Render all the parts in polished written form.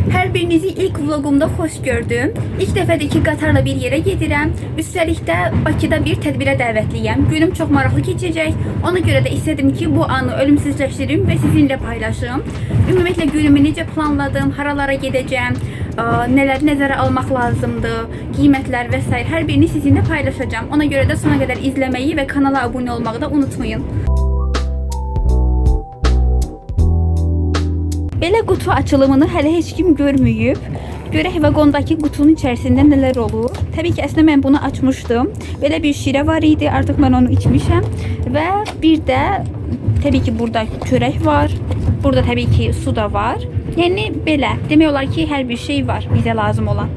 Hər birinizi ilk vlogumda xoş gördüm. İlk dəfədir ki, qatarla bir yerə gedirəm. Üstəlik də Bakıda bir tədbirə dəvətliyəm. Günüm çox maraqlı keçəcək. Ona görə də istədim ki, bu anı ölümsüzləşdirim və sizinlə paylaşım. Ümumiyyətlə günümü necə planladım, haralara gedəcəm, nələr nəzərə almaq lazımdır, qiymətlər və s. hər birini sizinlə paylaşacağım. Ona görə də sona qədər izləməyi və kanala abunə olmağı da unutmayın. Belə qutu açılımını hələ heç kim görməyib. Görək vaqondakı qutunun içərisində nələr olur. Təbii ki, əslində mən bunu açmışdım. Belə bir şirə var idi, artıq mən onu içmişəm. Və bir də təbii ki, burada çörək var. Burada təbii ki, su da var. Yəni belə, demək olar ki, hər bir şey var bizə lazım olan.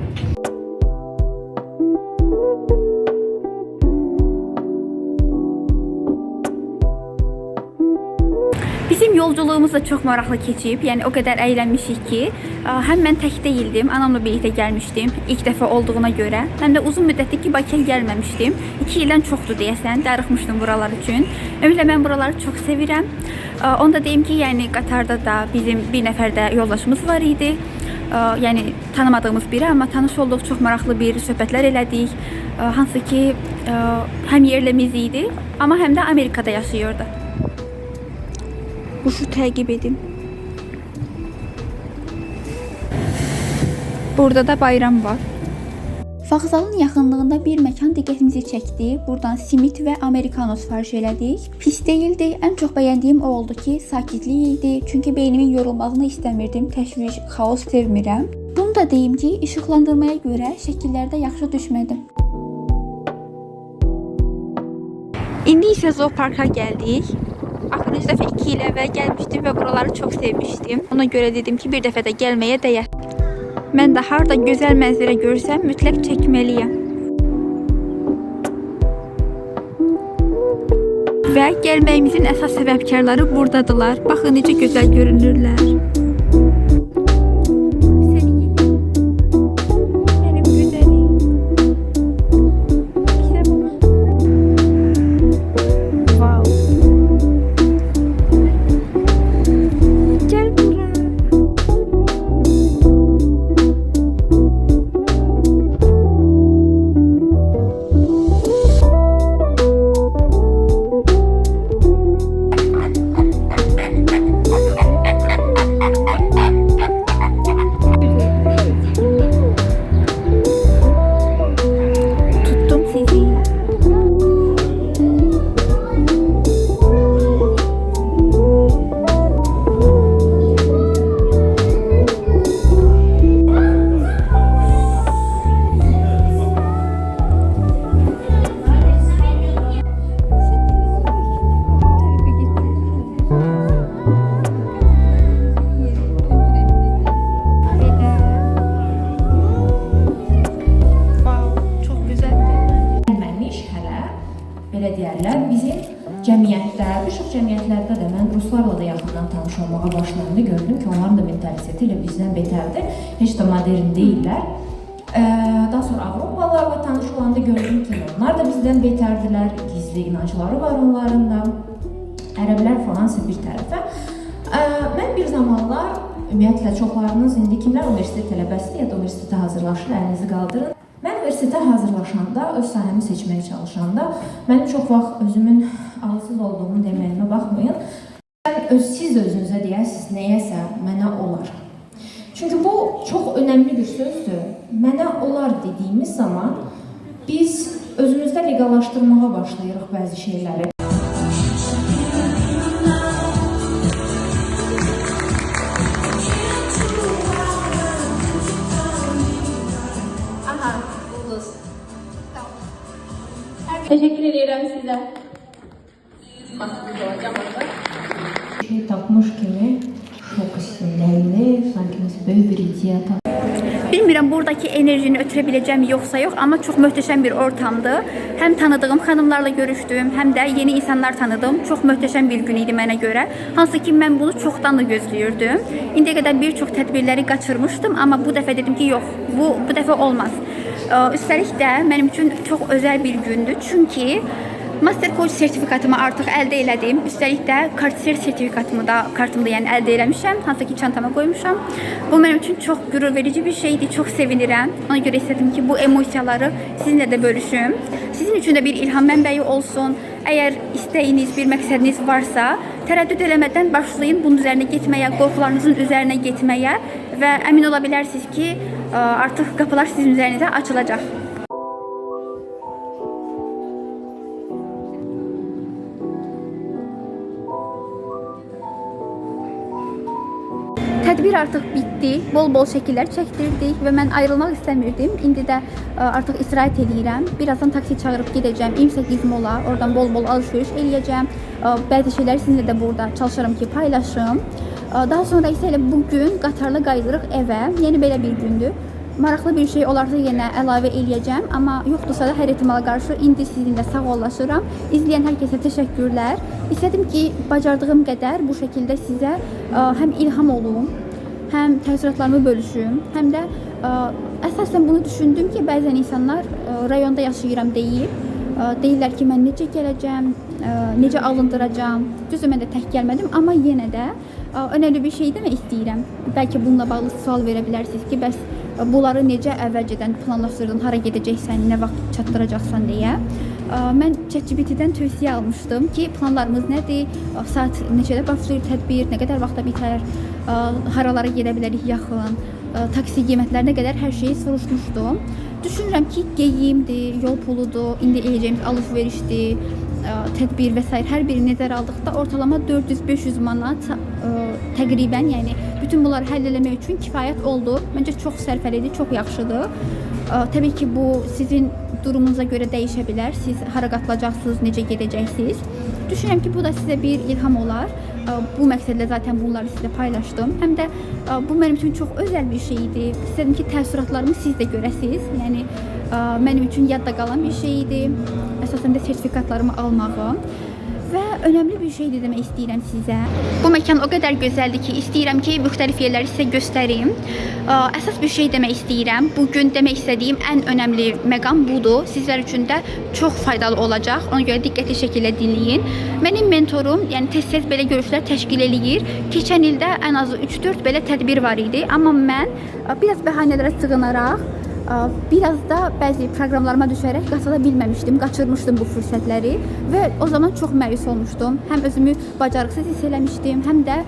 Bizim yolculuğumuz da çox maraqlı keçib. Yəni o qədər əylənmişik ki, həm mən tək deyildim, anamla birlikdə gəlmişdim ilk dəfə olduğuna görə. Həm də uzun müddətdir ki, Bakıya gəlməmişdim. 2 ildən çoxdur deyəsən, darıxmışdım buralar üçün. Ümumiyyətlə mən buraları çox sevirəm. Onu da deyim ki, yəni qatarda da bizim bir nəfər də yoldaşımız var idi. Yəni tanımadığımız biri, amma tanış olduq, çox maraqlı bir söhbətlər elədik. Hansı ki, həm yerlimiz idi, amma həm də Amerikada yaşayırdı. Kuşu təqib edin. Burada da bayram var. Vağzalın yaxınlığında bir məkan diqqətimizi çəkdi. Buradan simit və amerikano sifariş elədik. Pis deyildi. Ən çox bəyəndiyim o oldu ki, sakitlik idi. Çünki beynimin yorulmağını istəmirdim. Təşviş, xaos sevmirəm. Bunu da deyim ki, işıqlandırmaya görə şəkillərdə yaxşı düşmədim. İndi isə zooparka gəldik. Axırıncı dəfə 2 il əvvəl gəlmişdim və buraları çox sevmişdim. Ona görə dedim ki, bir dəfə də gəlməyə dəyər. Mən də harda gözəl mənzərə görsəm mütləq çəkməliyəm. Və gəlməyimizin əsas səbəbkarları buradadılar. Baxın necə gözəl görünürlər. Bizim cəmiyyətdə, bir çox cəmiyyətlərdə də mən ruslarla da yaxından tanış olmağa başlayanda gördüm ki, onların da mentaliteti ilə bizdən betərdir. Heç də modern deyirlər. Daha sonra Avropalılarla tanış olanda gördüm ki, onlar da bizdən betərdilər. Gizli inancları var onların da. Ərəblər falansa bir tərəfə. Mən bir zamanlar, ümumiyyətlə çoxlarınız indi kimlər universitet tələbəsidir ya da universitetə hazırlaşır, əlinizi qaldırın. Mən universitetə hazırlaşanda, öz sahəmi seçməyə çalışanda, mənim çox vaxt özümün ağılsız olduğumu deməyimə baxmayın. Siz özünüzə deyəsiniz, nəyəsə mənə olar. Çünki bu çox önəmli bir sözdür. Mənə olar dediyimiz zaman biz özümüzdə legallaşdırmağa başlayırıq bəzi şeyləri. Teşekkür ederim size. Masumuz olacağım orada. Şey tapmış kimi çok sinirli, sanki böyle bir idiota. Bilmirəm buradakı enerjini ötürə biləcəm yoxsa yox, amma çox möhtəşəm bir ortamdır. Həm tanıdığım xanımlarla görüşdüm, həm də yeni insanlar tanıdım. Çox möhtəşəm bir gün idi mənə görə. Hansı ki mən bunu çoxdan da gözləyirdim. İndiyə qədər bir çox tədbirləri qaçırmışdım, amma bu dəfə dedim ki, yox, bu dəfə olmaz. Üstəlik də mənim üçün çox özəl bir gündür. Çünki Master Coach sertifikatımı artıq əldə elədim. Üstəlik də Kartiser sertifikatımı da kartımda yəni əldə eləmişəm, hansı ki çantama qoymuşam. Bu mənim üçün çox qürur verici bir şeydir, çox sevinirəm. Ona görə istədim ki, bu emosiyaları sizinlə də bölüşüm. Sizin üçün də bir ilham mənbəyi olsun. Əgər istəyiniz, bir məqsədiniz varsa, tərəddüd eləmədən başlayın bunun üzərinə getməyə, qorxularınızın üzərinə getməyə və əmin ola bilərsiniz ki, artıq qapılar sizin üzərinizə açılacaq. Tədbir artıq bitdi, bol-bol şəkillər çəkdirdik və mən ayrılmaq istəmirdim. İndi də artıq istirahət edirəm. Birazdan taksi çağırıb gedəcəm 28 mola, oradan bol-bol alış-veriş eləyəcəm. Bəzi şeyləri sizinlə də burada çalışıram ki, paylaşım. Daha sonra isə elə bugün qatarla qayıdırıq evə. Yeni belə bir gündür. Maraqlı bir şey olarsa yenə əlavə eləyəcəm, amma yoxdursa da hər ehtimala qarşı indi sizinlə sağollaşıram. İzləyən hər kəsə təşəkkürlər. İstədim ki, bacardığım qədər bu şəkildə sizə həm ilham olum, həm təəssüratlarımı bölüşüm, həm də əsasən bunu düşündüm ki, bəzən insanlar rayonda yaşayıram deyirlər ki, mən necə gələcəm, necə alındıracam. Düzdür, mən də tək gəlmədim, amma yenə də önəmli bir şey demək istəyirəm. Bəlkə bununla bağlı sual verə bilərsiniz ki, bəs bunları necə əvvəlcədən planlaşdırdın, hara gedəcəksən, nə vaxt çatdıracaqsan deyə. Mən ChatGPT-dən tövsiyə almışdım ki, planlarımız nədir, saat neçədə başlayır tədbir, nə qədər vaxta bitər, haralara gedə bilərik yaxın, taksi qiymətləri nə qədər, hər şeyi soruşmuşdum. Düşünürəm ki, geyimdir, yol puludur, indi eləyəcəyimiz alış-verişdir, tədbir və s. hər biri nəzərə aldıqda ortalama 400-500 manat təqribən, yəni bütün bunları həll eləmək üçün kifayət oldu. Məncə çox sərfəlidir, çox yaxşıdır. Təbii ki, bu sizin durumunuza görə dəyişə bilər. Siz hara qatılacaqsınız, necə gedəcəksiniz. Düşünürəm ki, bu da sizə bir ilham olar. Bu məqsədlə zaten bunları sizlə paylaşdım. Həm də bu mənim üçün çox özəl bir şeydir. İstədim ki, təəssüratlarımı siz də görəsiniz. Yəni mənim üçün yadda qalan bir şeydir. Əsasən də sertifikatlarımı almağım. Və önəmli bir şeydir demək istəyirəm sizə. Bu məkan o qədər gözəldir ki, istəyirəm ki, müxtəlif yerləri sizə göstərim. Əsas bir şey demək istəyirəm. Bugün demək istədiyim ən önəmli məqam budur. Sizlər üçün də çox faydalı olacaq. Ona görə diqqətli şəkildə dinləyin. Mənim mentorum, yəni tez-tez belə görüşlər təşkil eləyir. Keçən ildə ən azı 3-4 belə tədbir var idi. Amma mən biraz bəhanələrə sığınaraq, biraz da bəzi proqramlarıma düşərək qaçıla bilməmişdim, qaçırmışdım bu fürsətləri və o zaman çox məyus olmuşdum. Həm özümü bacarıqsız hiss eləmişdim, həm də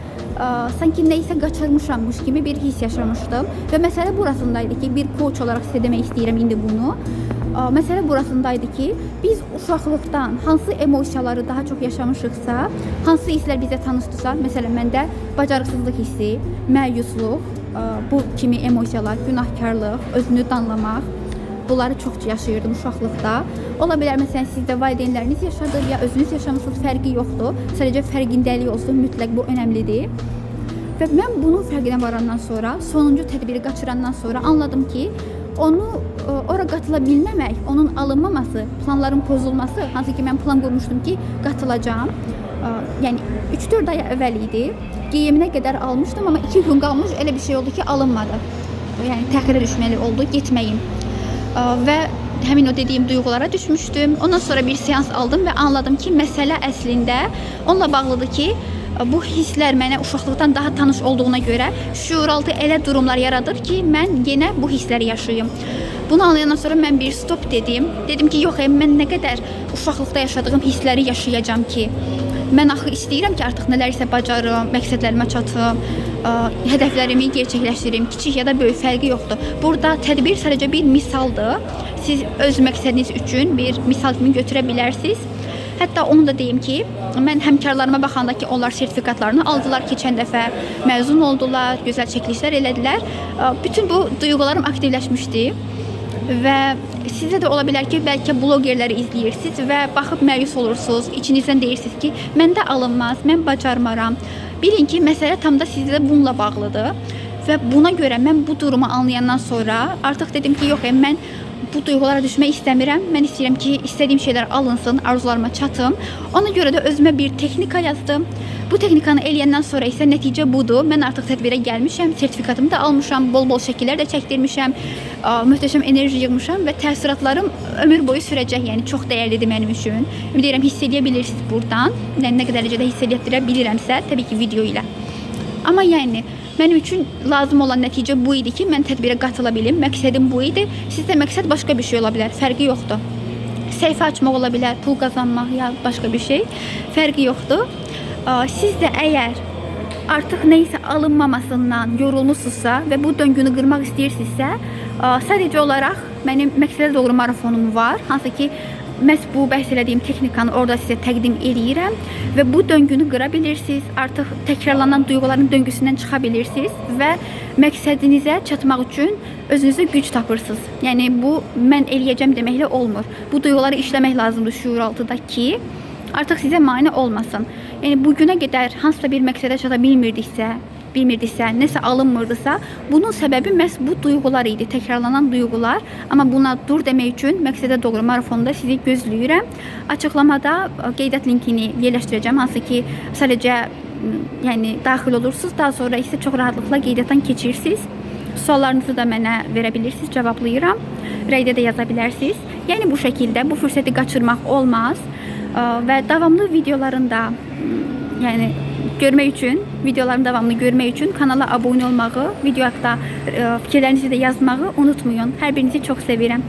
sanki nəyisə qaçırmışammış kimi bir hiss yaşamışdım. Və məsələ burasındaydı ki, bir coach olaraq sizə demək istəyirəm indi bunu. Məsələ burasındaydı ki, biz uşaqlıqdan hansı emosiyaları daha çox yaşamışıqsa, hansı hisslər bizə tanışdırsa, məsələn məndə bacarıqsızlıq hissi, məyusluq, bu kimi emosiyalar, günahkarlıq, özünü danlamaq, bunları çox yaşayırdım uşaqlıqda. Ola bilər, məsələn, sizdə valideynləriniz yaşadır, ya özünüz yaşamışsınız, fərqi yoxdur. Sadəcə fərqindəlik olsun, mütləq bu önəmlidir. Və mən bunun fərqinə varandan sonra, sonuncu tədbiri qaçırandan sonra anladım ki, onu ora qatıla bilməmək, onun alınmaması, planların pozulması, hansı ki mən plan qurmuşdum ki, qatılacağam. Yəni 3-4 ay əvvəl idi. Geyiminə qədər almışdım, amma 2 gün qalmış elə bir şey oldu ki, alınmadı. Yəni təxirə düşməli oldu, getməyim. Və həmin o dediyim duyğulara düşmüşdüm. Ondan sonra bir seans aldım və anladım ki, məsələ əslində onunla bağlıdır ki, bu hisslər mənə uşaqlıqdan daha tanış olduğuna görə şuuraltı elə durumlar yaradır ki, mən yenə bu hissləri yaşayım. Bunu anlayandan sonra mən bir stop dedim. Dedim ki, yox, mən nə qədər uşaqlıqda yaşadığım hissləri yaşayacağam ki, mən axı istəyirəm ki, artıq nələrsə bacarım, məqsədlərimə çatım, hədəflərimi gerçəkləşdirim, kiçik ya da böyük fərqi yoxdur. Burada tədbir sadəcə bir misaldır. Siz öz məqsədiniz üçün bir misal kimi götürə bilərsiniz. Hətta onu da deyim ki, mən həmkarlarıma baxanda ki, onlar sertifikatlarını aldılar keçən dəfə, məzun oldular, gözəl çəkilişlər elədilər. Bütün bu duyğularım aktivləşmişdi. Və sizə də ola bilər ki, bəlkə blogerləri izləyirsiniz və baxıb məyus olursunuz, içinizdən deyirsiniz ki, məndə alınmaz, mən bacarmaram. Bilin ki, məsələ tam da sizdə bununla bağlıdır və buna görə mən bu durumu anlayandan sonra artıq dedim ki, yox, mən bu duyğulara düşmək istəmirəm. Mən istəyirəm ki, istədiyim şeylər alınsın, arzularıma çatım. Ona görə də özümə bir texnika yazdım. Bu texnikanı eləyəndən sonra isə nəticə budur. Mən artıq tədbirə gəlmişəm, sertifikatımı da almışam, bol-bol şəkillər də çəkdirmişəm, möhtəşəm enerji yığmışam və təəssüratlarım ömür boyu sürəcək. Yəni çox dəyərlidir mənim üçün. Ümid edirəm hiss edə bilirsiniz buradan. Yəni nə qədər dərəcədə hiss edə bilirəmsə, təbii ki, video ilə. Amma yəni mənim üçün lazım olan nəticə bu idi ki, mən tədbirə qatıla bilim. Məqsədim bu idi. Sizdə məqsəd başqa bir şey ola bilər. Fərqi yoxdur. Səhifə açmaq ola bilər, pul qazanmaq ya başqa bir şey. Fərqi yoxdur. Siz də əgər artıq nəyisə alınmamasından yorulmusunuzsa və bu döngünü qırmaq istəyirsinizsə, sadəcə olaraq mənim məqsədə doğru marafonum var. Hansı ki, məhz bu bəhs elədiyim texnikanı orada sizə təqdim edirəm və bu döngünü qıra bilirsiniz. Artıq təkrarlanan duyğuların döngüsündən çıxa bilirsiniz və məqsədinizə çatmaq üçün özünüzə güc tapırsınız. Yəni bu mən eləyəcəm deməklə olmur. Bu duyğuları işləmək lazımdır şuur altıda ki, artıq sizə mane olmasın. Yəni bugünə qədər hansısa bir məqsədə çata bilmirdiksə, nəsə alınmırdısa, bunun səbəbi məhz bu duyğular idi, təkrarlanan duyğular. Amma buna dur demək üçün məqsədə doğru marafonda sizi gözləyirəm. Açıqlamada qeydiyyat linkini yerləşdirəcəm, hansı ki, sadəcə yəni daxil olursunuz, daha sonra isə çox rahatlıqla qeydiyyatdan keçirsiniz. Suallarınızı da mənə verə bilirsiniz, cavablayıram. Rəydə də yaza bilərsiniz. Yəni bu şəkildə bu fürsəti qaçırmaq olmaz. Və davamlı videolarında yəni görmək üçün, videoların davamını görmək üçün kanala abunə olmağı, video haqqında fikirlərinizi də yazmağı unutmayın. Hər birinizi çox sevirəm.